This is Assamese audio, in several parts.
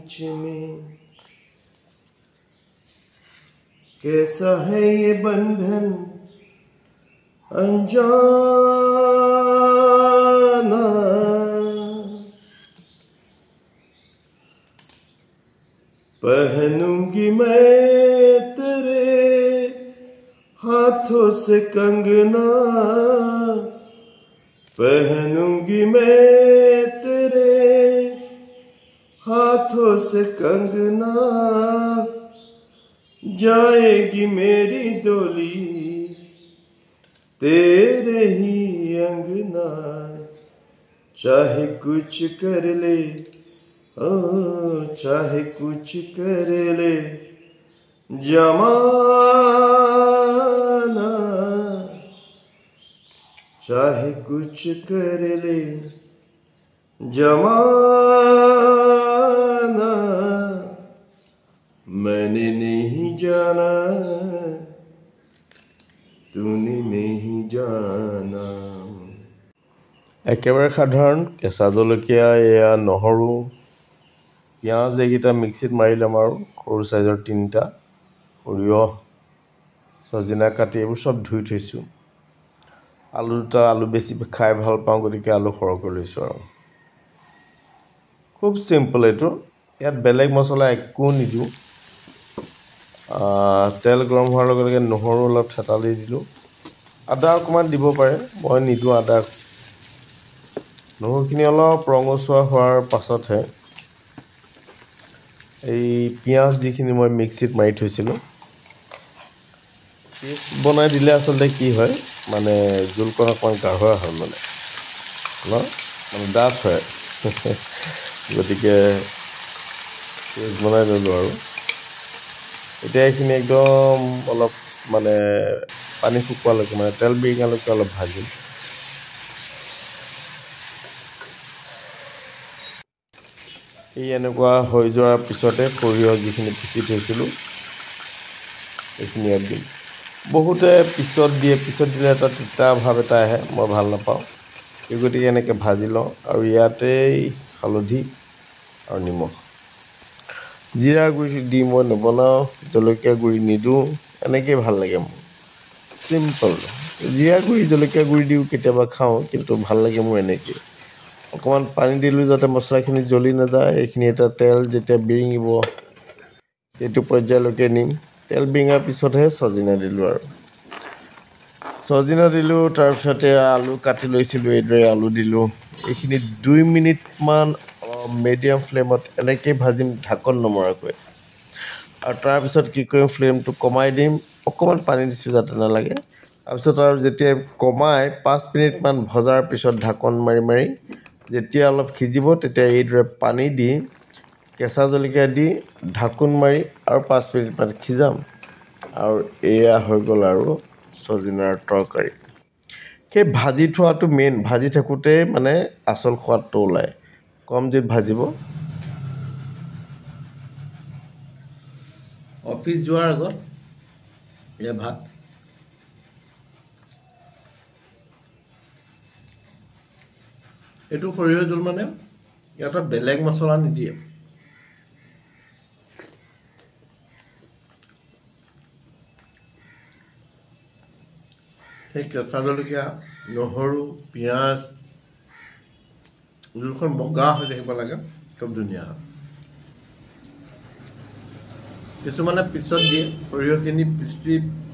बीच में कैसा है ये बंधन अनजाना पहनूंगी मैं तेरे हाथों से कंगना पहनूंगी मैं तेरे हाथों से कंगना जाएगी मेरी डोली तेरे ही अंगना चाहे कुछ कर ले ओ चाहे कुछ कर ले जमाना चाहे कुछ कर ले जमाना मैंने नहीं जाना तूने नहीं जाना একেবাৰে সাধাৰণ কেঁচা জলকীয়া এয়া নহৰু পিঁয়াজ এইকেইটা মিক্সিত মাৰি ল'ম আৰু সৰু চাইজৰ 3টা সৰিয়হ সজিনা কাটি এইবোৰ চব ধুই থৈছোঁ আলু দুটা আলু বেছি খাই ভাল পাওঁ গতিকে আলু সৰহকৈ লৈছোঁ আৰু খুব চিম্পল এইটো ইয়াত বেলেগ মছলা একো নিদিওঁ তেল গৰম হোৱাৰ লগে লগে নহৰু অলপ থেতালি দিলোঁ আদা অকণমান দিব পাৰে মই নিদিওঁ আদা নহৰুখিনি অলপ ৰঙচুৱা হোৱাৰ পাছতহে এই পিঁয়াজ যিখিনি মই মিক্সিত মাৰি থৈছিলোঁ পেষ্ট বনাই দিলে আচলতে কি হয় মানে জোলকণ অকণমান গাঢ়া হয় মানে ডাঠ হয় গতিকে পেষ্ট বনাই ল'লোঁ আৰু এতিয়া এইখিনি একদম অলপ মানে পানী শুকোৱালৈকে মানে তেল বিৰিঙালৈকে অলপ ভাজিম এই এনেকুৱা হৈ যোৱাৰ পিছতে সৰিয়হ যিখিনি পিচি থৈছিলোঁ এইখিনি ইয়াত দিম বহুতে পিছত দিলে এটা তিতা ভাৱ এটা আহে মই ভাল নাপাওঁ এই গতিকে এনেকৈ ভাজি লওঁ আৰু ইয়াতেই হালধি আৰু নিমখ জিৰা গুড়ি দি মই নবনাওঁ জলকীয়া গুড়ি নিদিওঁ এনেকৈয়ে ভাল লাগে মোৰ চিম্পল জিৰা গুড়ি জলকীয়া গুড়ি দিও কেতিয়াবা খাওঁ কিন্তু ভাল লাগে মোৰ এনেকৈ অকণমান পানী দিলোঁ যাতে মছলাখিনি জ্বলি নাযায় এইখিনি এটা তেল যেতিয়া বিৰিঙিব সেইটো পৰ্যায়লৈকে নিম তেল বিৰিঙাৰ পিছতহে চজিনা দিলোঁ আৰু চজিনা দিলোঁ তাৰপিছতে আলু কাটি লৈছিলোঁ এইদৰে আলু দিলোঁ এইখিনি 2 মিনিটমান মিডিয়াম ফ্লেমত এনেকৈ ভাজিম ঢাকন নমৰাকৈ আৰু তাৰপিছত কি কৰিম ফ্লেমটো কমাই দিম অকণমান পানী দিছোঁ যাতে নালাগে তাৰপিছত আৰু যেতিয়া কমাই 5 মিনিটমান ভজাৰ পিছত ঢাকন মাৰি যেতিয়া অলপ সিজিব তেতিয়া এইদৰে পানী দি কেঁচা জলকীয়া দি ঢাকোন মাৰি আৰু 5 মিনিটমান সিজাম আৰু এয়া হৈ গ'ল আৰু চজিনাৰ তৰকাৰী সেই ভাজি থোৱাটো মেইন ভাজি থাকোঁতে মানে আচল সোৱাদটো ওলায় কম জুইত ভাজিব অফিচ যোৱাৰ আগত এয়া ভাত এইটো সৰিয়হ জোল মানে ইয়াত বেলেগ মছলা নিদিয়ে সেই কেঁচা জলকীয়া নহৰু পিঁয়াজ জোলখন বগা হৈ থাকিব লাগে খুব ধুনীয়া হয় কিছুমানে পিছত দিয়ে সৰিয়হখিনি পিচি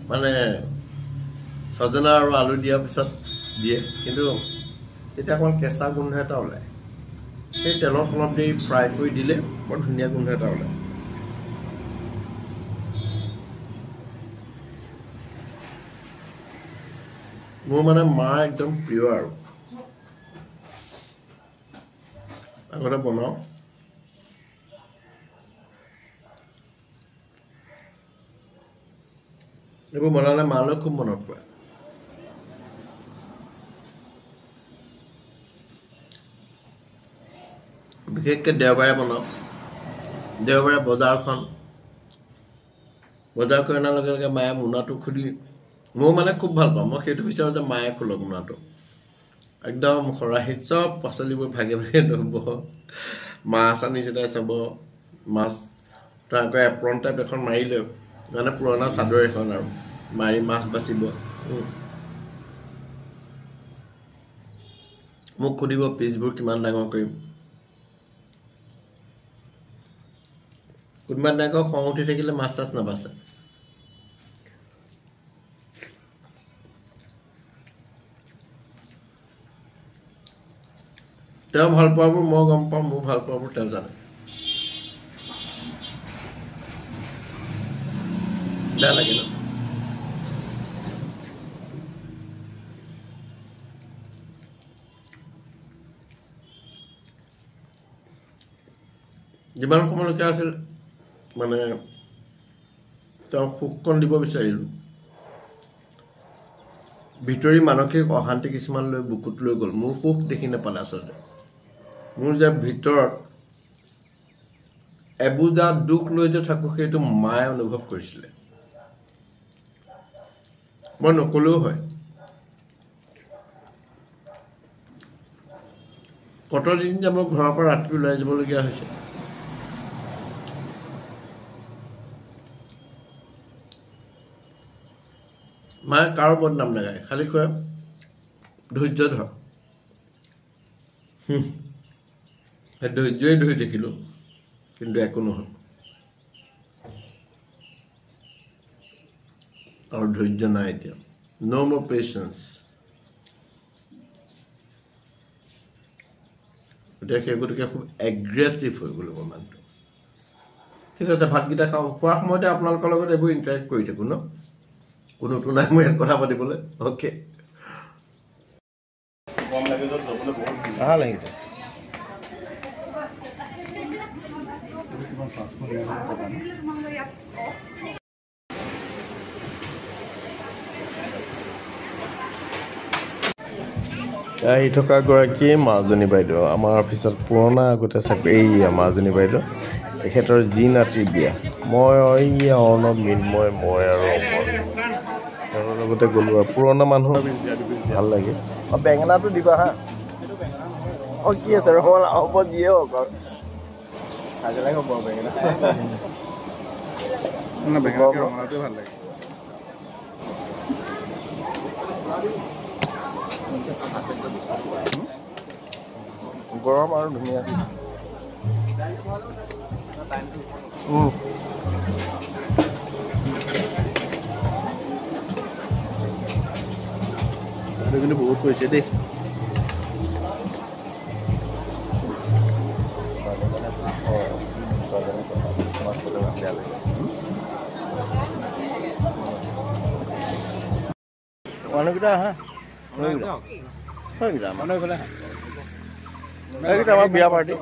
মানে সজনা আৰু আলু দিয়াৰ পিছত দিয়ে কিন্তু তেতিয়া অকণমান কেঁচা গোন্ধ এটা ওলায় সেই তেলত অলপ দেৰি ফ্ৰাই কৰি দিলে বৰ ধুনীয়া গোন্ধ এটা ওলায় মোৰ মানে মাৰ একদম প্ৰিয় আৰু আগতে বনাওঁ এইবোৰ বনালে মালৈ খুব মনত পৰে বিশেষকৈ দেওবাৰে বনাওঁ দেওবাৰে বজাৰ কৰি অনাৰ লগে লগে মায়ে মোনাটো খুলি মই মানে খুব ভাল পাওঁ মই সেইটো বিচাৰোঁ যে মায়ে খোলক মোনাটো একদম খৰাহীত চব পাচলিবোৰ ভাগে ভাগে ল'ব মাছ আনি যেতিয়া চাব মাছ আকৌ এপ্ৰন টাইপ এখন মাৰিলে মানে পুৰণা চাদৰ এখন আৰু মাৰি মাছ বাচিব মোক সুধিব পিচবোৰ কিমান ডাঙৰ কৰিম কোনোবা ডাঙৰ খং উঠি থাকিলে মাছ চাছ নাবাচে তেওঁ ভাল পোৱাবোৰ মই গম পাওঁ মোৰ ভাল পোৱাবোৰ তেওঁ জানে বেয়া লাগে ন যিমান সময়লৈকে আছিল মানে তেওঁ সুখকণ দিব বিচাৰিলোঁ ভিতৰি মানসিক অশান্তি কিছুমান লৈ বুকুত লৈ গ'ল মোৰ সুখ দেখি নাপালে আচলতে মোৰ যে ভিতৰত এবোজা দুখ লৈ যে থাকোঁ সেইটো মায়ে অনুভৱ কৰিছিলে মই নকলেও হয় কত দিন যে মই ঘৰৰ পৰা ৰাতি ওলাই যাবলগীয়া হৈছে মায়ে কাৰো বদনাম নাগায় খালি কয় ধৈৰ্য ধৰ সেই ধৈৰ্যই ধৰি দেখিলোঁ কিন্তু একো নহ'ল আৰু ধৈৰ্য নাই এতিয়া নো মোৰ পেচেন্স এতিয়া সেই গতিকে খুব এগ্ৰেছিভ হৈ গ'লো মই মানুহটো ঠিক আছে ভাতকেইটা খাওঁ খোৱাৰ সময়তে আপোনালোকৰ লগত এইবোৰ ইণ্টাৰেক্ট কৰি থাকোঁ ন কোনোতো নাই মোৰ ইয়াত কথা পাতিবলৈ অ'কে আহি থকা গৰাকী মাজনী বাইদেউ আমাৰ অফিচত পুৰণা আগতে চাকৰি এইয়া মাজনী বাইদেউ তেখেতৰ যি নাতিৰ বিয়া মই এইয়া অৰ্ণৱ মৃন্ময় মই আৰু অমৰ তেওঁৰ লগতে গ'লোঁ আৰু পুৰণা মানুহ ভাল লাগে বেঙেনাটো দিবা হা কি আছে হ'ব দিয়ে হওক খাজলাই হ'ব বেঙেনা ৰঙাটোৱে ভাল লাগে গৰম আৰু ধুনীয়া কিন্তু বহুত কৰিছে দেই মানুহকেইটা আহা আমাৰ বিয়া পাৰ্টি